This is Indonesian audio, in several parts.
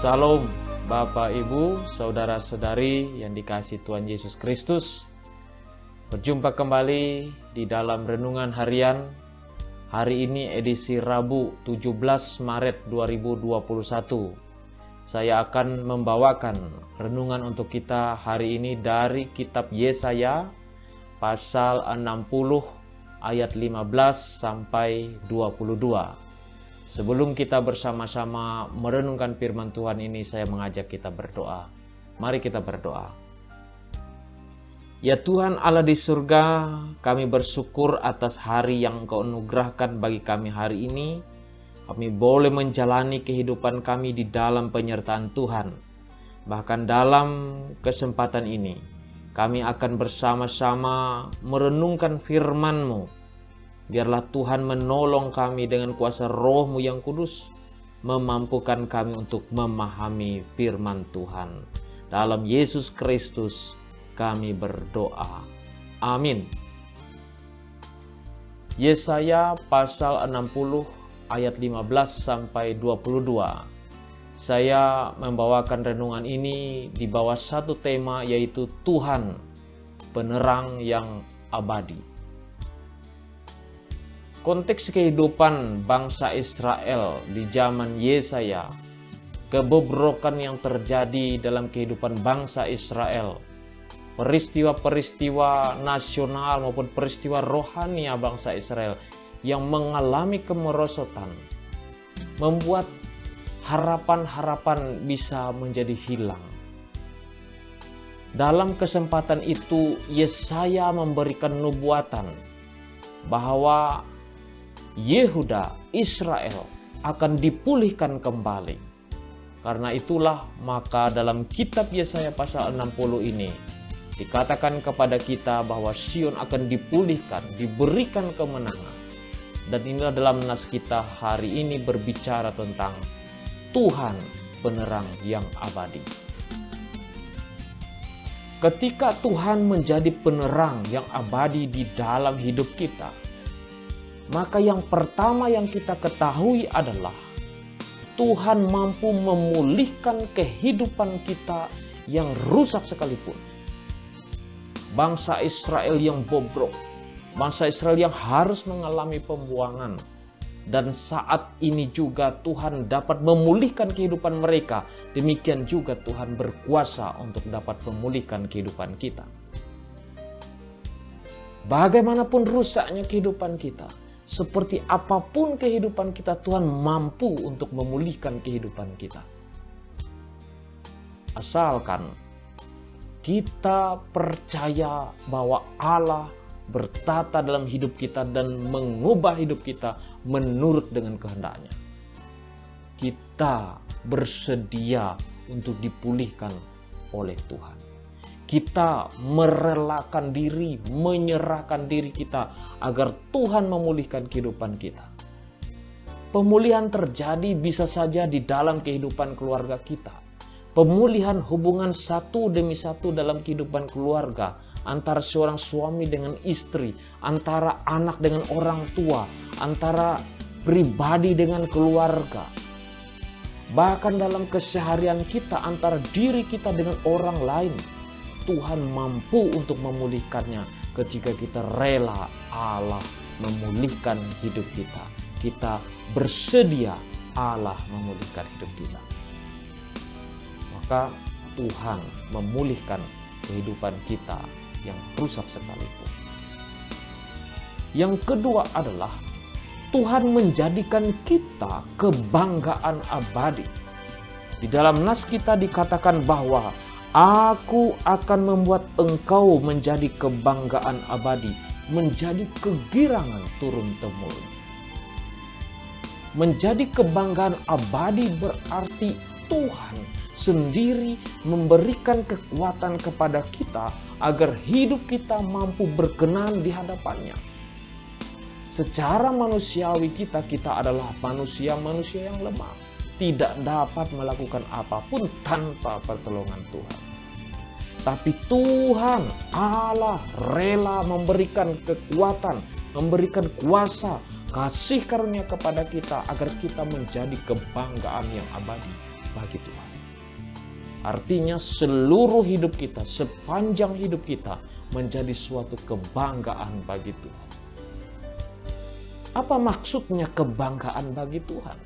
Salam Bapak Ibu, Saudara-saudari yang dikasihi Tuhan Yesus Kristus. Berjumpa kembali di dalam Renungan Harian. Hari ini edisi Rabu 17 Maret 2021. Saya akan membawakan renungan untuk kita hari ini dari kitab Yesaya pasal 60 ayat 15 sampai 22. Sebelum kita bersama-sama merenungkan firman Tuhan ini, saya mengajak kita berdoa. Mari kita berdoa. Ya Tuhan Allah di surga, kami bersyukur atas hari yang Engkau anugerahkan bagi kami hari ini. Kami boleh menjalani kehidupan kami di dalam penyertaan Tuhan. Bahkan dalam kesempatan ini, kami akan bersama-sama merenungkan firman-Mu. Biarlah Tuhan menolong kami dengan kuasa Roh-Mu yang kudus, memampukan kami untuk memahami firman Tuhan. Dalam Yesus Kristus kami berdoa. Amin. Yesaya pasal 60 ayat 15 sampai 22. Saya membawakan renungan ini di bawah satu tema, yaitu Tuhan, penerang yang abadi. Konteks kehidupan bangsa Israel di zaman Yesaya, kebobrokan yang terjadi dalam kehidupan bangsa Israel, peristiwa-peristiwa nasional maupun peristiwa rohani bangsa Israel yang mengalami kemerosotan, membuat harapan-harapan bisa menjadi hilang. Dalam kesempatan itu, Yesaya memberikan nubuatan bahwa Yehuda, Israel akan dipulihkan kembali. Karena itulah maka dalam kitab Yesaya pasal 60 ini dikatakan kepada kita bahwa Sion akan dipulihkan, diberikan kemenangan. Dan inilah dalam nas kita hari ini berbicara tentang Tuhan penerang yang abadi. Ketika Tuhan menjadi penerang yang abadi di dalam hidup kita, maka yang pertama yang kita ketahui adalah Tuhan mampu memulihkan kehidupan kita yang rusak sekalipun. Bangsa Israel yang bobrok, bangsa Israel yang harus mengalami pembuangan. Dan saat ini juga Tuhan dapat memulihkan kehidupan mereka. Demikian juga Tuhan berkuasa untuk dapat memulihkan kehidupan kita. Bagaimanapun rusaknya kehidupan kita, seperti apapun kehidupan kita, Tuhan mampu untuk memulihkan kehidupan kita. Asalkan kita percaya bahwa Allah bertata dalam hidup kita dan mengubah hidup kita menurut dengan kehendak-Nya. Kita bersedia untuk dipulihkan oleh Tuhan. Kita merelakan diri, menyerahkan diri kita agar Tuhan memulihkan kehidupan kita. Pemulihan terjadi bisa saja di dalam kehidupan keluarga kita. Pemulihan hubungan satu demi satu dalam kehidupan keluarga, antara seorang suami dengan istri, antara anak dengan orang tua, antara pribadi dengan keluarga. Bahkan dalam keseharian kita, antara diri kita dengan orang lain. Tuhan mampu untuk memulihkannya ketika kita rela Allah memulihkan hidup kita. Kita bersedia Allah memulihkan hidup kita. Maka Tuhan memulihkan kehidupan kita yang rusak sekalipun. Yang kedua adalah Tuhan menjadikan kita kebanggaan abadi. Di dalam nas kita dikatakan bahwa Aku akan membuat engkau menjadi kebanggaan abadi, menjadi kegirangan turun-temurun. Menjadi kebanggaan abadi berarti Tuhan sendiri memberikan kekuatan kepada kita agar hidup kita mampu berkenan di hadapan-Nya. Secara manusiawi kita adalah manusia-manusia yang lemah. Tidak dapat melakukan apapun tanpa pertolongan Tuhan. Tapi Tuhan Allah rela memberikan kekuatan, memberikan kuasa, kasih karunia kepada kita agar kita menjadi kebanggaan yang abadi bagi Tuhan. Artinya seluruh hidup kita, sepanjang hidup kita menjadi suatu kebanggaan bagi Tuhan. Apa maksudnya kebanggaan bagi Tuhan?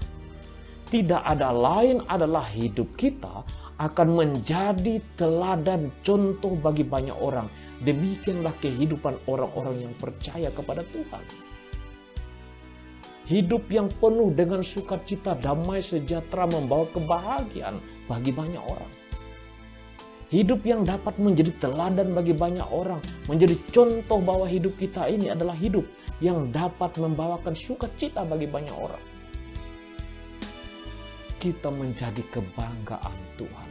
Tidak ada lain adalah hidup kita akan menjadi teladan contoh bagi banyak orang. Demikianlah kehidupan orang-orang yang percaya kepada Tuhan. Hidup yang penuh dengan sukacita, damai, sejahtera, membawa kebahagiaan bagi banyak orang. Hidup yang dapat menjadi teladan bagi banyak orang, menjadi contoh bahwa hidup kita ini adalah hidup yang dapat membawakan sukacita bagi banyak orang. Kita menjadi kebanggaan Tuhan.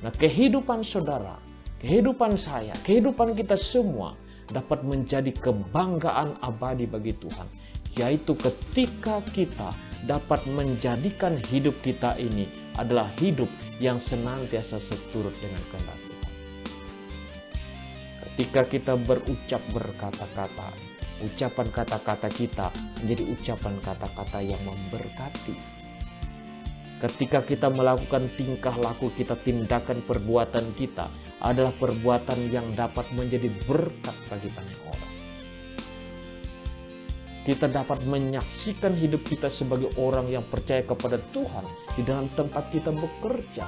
Nah, kehidupan saudara, kehidupan saya, kehidupan kita semua dapat menjadi kebanggaan abadi bagi Tuhan. Yaitu ketika kita dapat menjadikan hidup kita ini adalah hidup yang senantiasa seturut dengan kehendak Tuhan. Ketika kita berucap berkata-kata, ucapan kata-kata kita menjadi ucapan kata-kata yang memberkati. Ketika kita melakukan tingkah laku kita, tindakan perbuatan kita adalah perbuatan yang dapat menjadi berkat bagi banyak orang. Kita dapat menyaksikan hidup kita sebagai orang yang percaya kepada Tuhan di dalam tempat kita bekerja.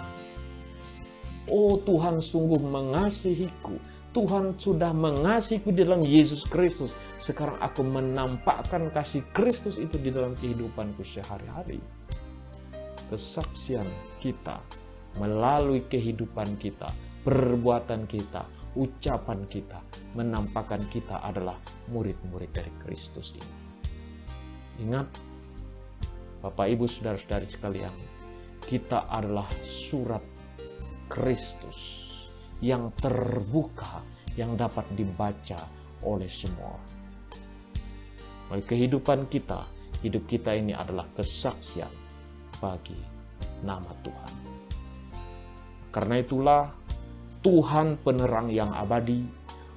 Oh, Tuhan sungguh mengasihiku. Tuhan sudah mengasihiku di dalam Yesus Kristus. Sekarang aku menampakkan kasih Kristus itu di dalam kehidupanku sehari-hari. Kesaksian kita melalui kehidupan kita, perbuatan kita, ucapan kita, menampakkan kita adalah murid-murid dari Kristus ini. Ingat, Bapak Ibu saudara-saudari sekalian, kita adalah surat Kristus yang terbuka, yang dapat dibaca oleh semua orang. Melalui kehidupan kita, hidup kita ini adalah kesaksian bagi nama Tuhan. Karena itulah Tuhan penerang yang abadi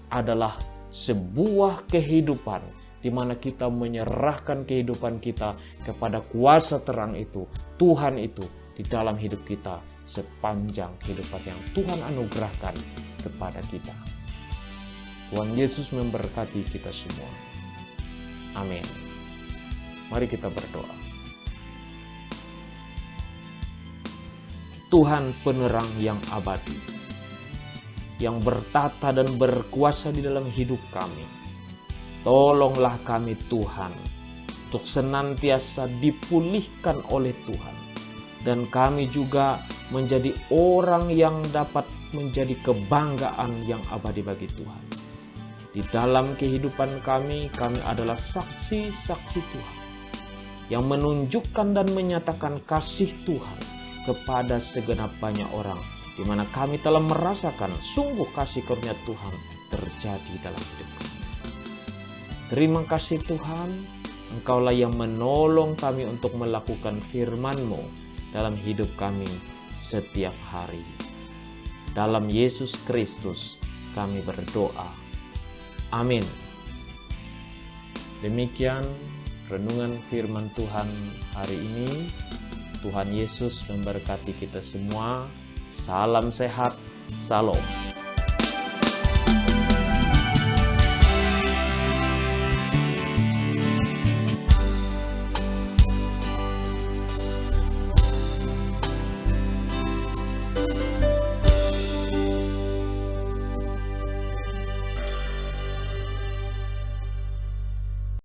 adalah sebuah kehidupan di mana kita menyerahkan kehidupan kita kepada kuasa terang itu, Tuhan itu di dalam hidup kita sepanjang kehidupan yang Tuhan anugerahkan kepada kita. Tuhan Yesus memberkati kita semua. Amin. Mari kita berdoa. Tuhan penerang yang abadi, yang bertata dan berkuasa di dalam hidup kami, tolonglah kami Tuhan untuk senantiasa dipulihkan oleh Tuhan. Dan kami juga menjadi orang yang dapat menjadi kebanggaan yang abadi bagi Tuhan. Di dalam kehidupan kami adalah saksi-saksi Tuhan yang menunjukkan dan menyatakan kasih Tuhan kepada segenap banyak orang, di mana kami telah merasakan sungguh kasih karunia Tuhan terjadi dalam hidup kami. Terima kasih Tuhan, Engkaulah yang menolong kami untuk melakukan firman-Mu dalam hidup kami setiap hari. Dalam Yesus Kristus kami berdoa. Amin. Demikian renungan firman Tuhan hari ini. Tuhan Yesus memberkati kita semua. Salam sehat, Salam.